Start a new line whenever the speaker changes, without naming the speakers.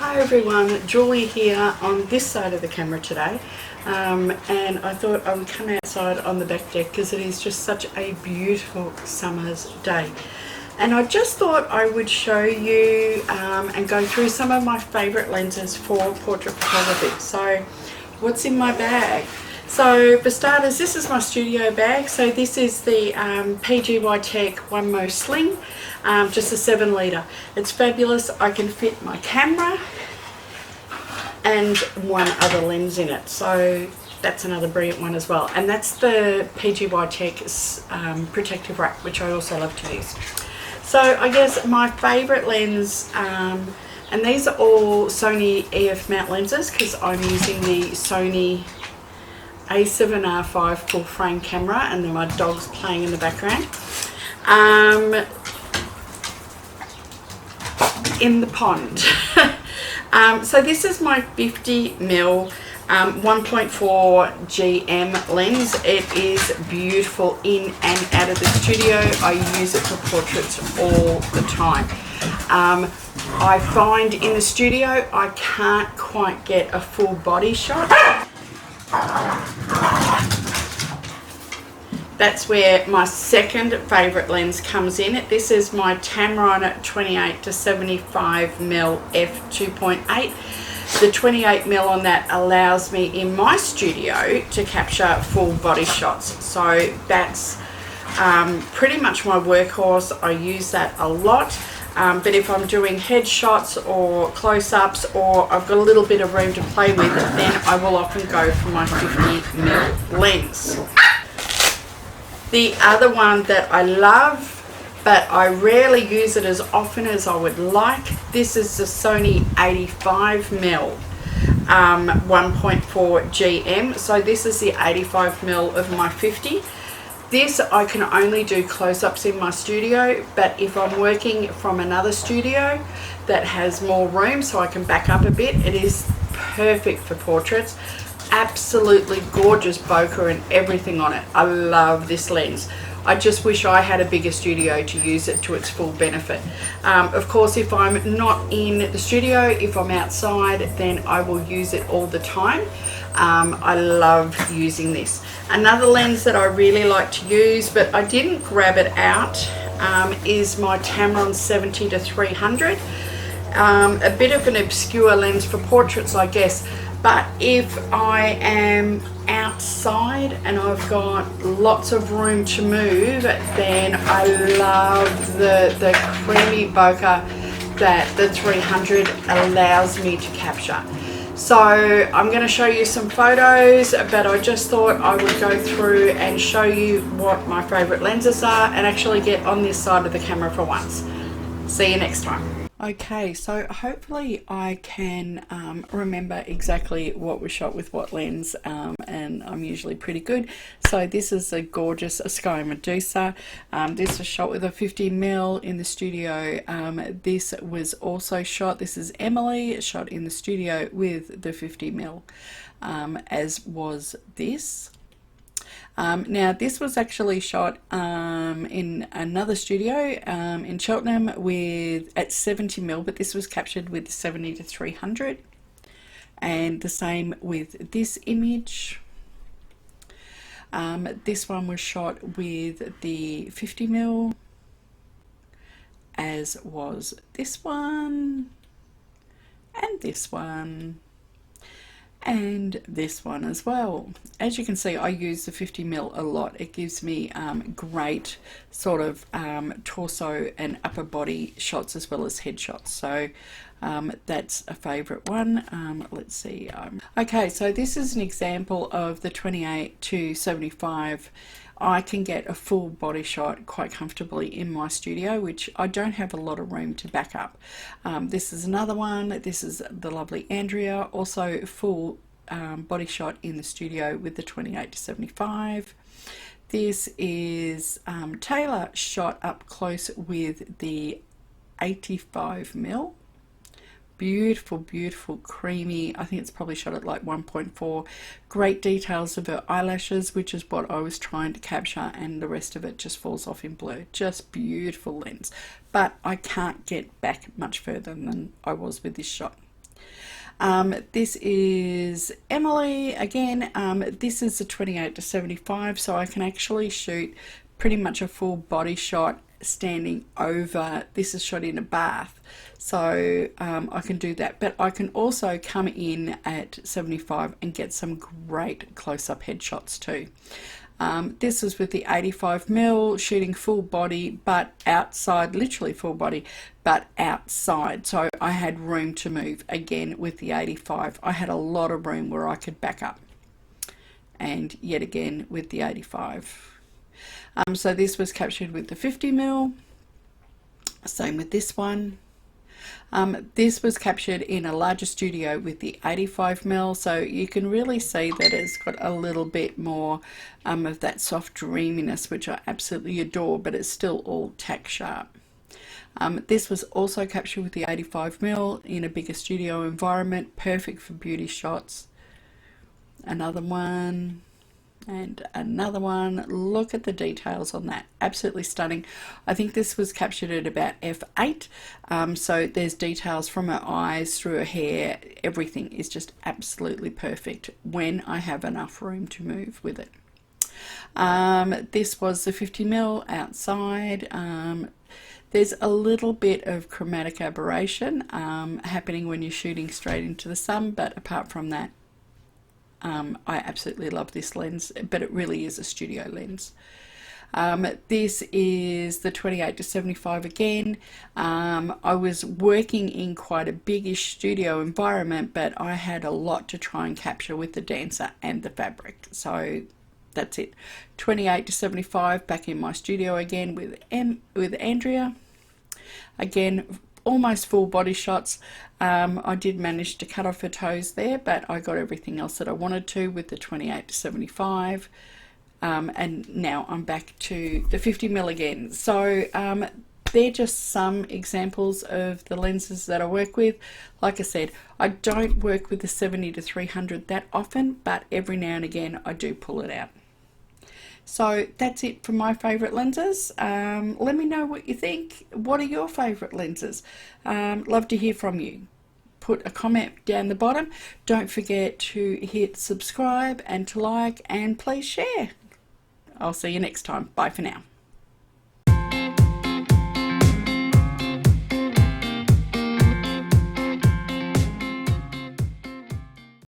Hi everyone, Julie here on this side of the camera today, and I thought I would come outside on the back deck because it is just such a beautiful summer's day, and I just thought I would show you and go through some of my favourite lenses for portrait photography. So what's in my bag? So for starters, this is my studio bag. So this is the PGY Tech One Mo Sling, just a 7 litre. It's fabulous. I can fit my camera and one other lens in it. So that's another brilliant one as well. And that's the PGY Tech protective wrap, which I also love to use. So I guess my favourite lens, and these are all Sony EF mount lenses because I'm using the Sony A7RIII full frame camera, and then my dog's playing in the background. In the pond. So this is my 50mm 1.4 GM lens. It is beautiful in and out of the studio. I use it for portraits all the time. I find in the studio I can't quite get a full body shot. That's where my second favourite lens comes in. This is my Tamron 28 to 75mm f2.8. The 28mm on that allows me in my studio to capture full body shots. So that's pretty much my workhorse. I use that a lot. But if I'm doing headshots or close-ups, or I've got a little bit of room to play with, then I will often go for my 50mm lens. The other one that I love, but I rarely use it as often as I would like, this is the Sony 85mm 1.4 GM. So this is the 85mm of my 50. This I can only do close-ups in my studio, but if I'm working from another studio that has more room so I can back up a bit, it is perfect for portraits. Absolutely gorgeous bokeh and everything on it. I love this lens. I just wish I had a bigger studio to use it to its full benefit. Of course, if I'm not in the studio, if I'm outside, then I will use it all the time. I love using this. Another lens that I really like to use, but I didn't grab it out, is my Tamron 70 to 300. A bit of an obscure lens for portraits, I guess, but if I am outside and I've got lots of room to move, then I love the creamy bokeh that the 300 allows me to capture. So I'm going to show you some photos, but I just thought I would go through and show you what my favourite lenses are and actually get on this side of the camera for once. See you next time. Okay, so hopefully I can remember exactly what was shot with what lens, and I'm usually pretty good. So this is a gorgeous Sky Medusa. This was shot with a 50mm in the studio. This was also shot, this is Emily, shot in the studio with the 50mm, as was this. Now this was actually shot in another studio in Cheltenham at 70mm, but this was captured with 70 to 300, and the same with this image. This one was shot with the 50mm, as was this one, and this one, and this one as well. As you can see, I use the 50mm a lot. It gives me great sort of torso and upper body shots as well as headshots. So that's a favorite one. Let's see. Okay, so this is an example of the 28 to 75. I can get a full body shot quite comfortably in my studio, which I don't have a lot of room to back up. This is another one. This is the lovely Andrea, also full body shot in the studio with the 28 to 75. This is Taylor, shot up close with the 85mm. Beautiful, beautiful, creamy. I think it's probably shot at like 1.4. Great details of her eyelashes, which is what I was trying to capture, and the rest of it just falls off in blur. Just beautiful lens. But I can't get back much further than I was with this shot. This is Emily again. This is a 28-75, so I can actually shoot pretty much a full body shot standing over. This is shot in a bath, so I can do that, but I can also come in at 75 and get some great close-up headshots too. This is with the 85mm, shooting full body but outside, literally full body but outside, so I had room to move. Again with the 85 I had a lot of room where I could back up, and yet again with the 85. So this was captured with the 50mm, same with this one. This was captured in a larger studio with the 85mm, so you can really see that it's got a little bit more of that soft dreaminess, which I absolutely adore, but it's still all tack sharp. This was also captured with the 85mm in a bigger studio environment, perfect for beauty shots. Another one. And another one. Look at the details on that, absolutely stunning. I think this was captured at about f8, so there's details from her eyes through her hair. Everything is just absolutely perfect when I have enough room to move with it. This was the 50mm outside. There's a little bit of chromatic aberration happening when you're shooting straight into the sun, but apart from that, I absolutely love this lens, but it really is a studio lens. This is the 28-75 again. I was working in quite a biggish studio environment, but I had a lot to try and capture with the dancer and the fabric, so that's it. 28-75 back in my studio again with Andrea. Again, almost full body shots. I did manage to cut off her toes there, but I got everything else that I wanted to with the 28-75. And now I'm back to the 50mm again. So they're just some examples of the lenses that I work with. Like I said, I don't work with the 70-300 that often, but every now and again I do pull it out. So that's it for my favourite lenses. Let me know what you think. What are your favourite lenses? Love to hear from you. Put a comment down the bottom. Don't forget to hit subscribe and to like, and please share. I'll see you next time. Bye for now.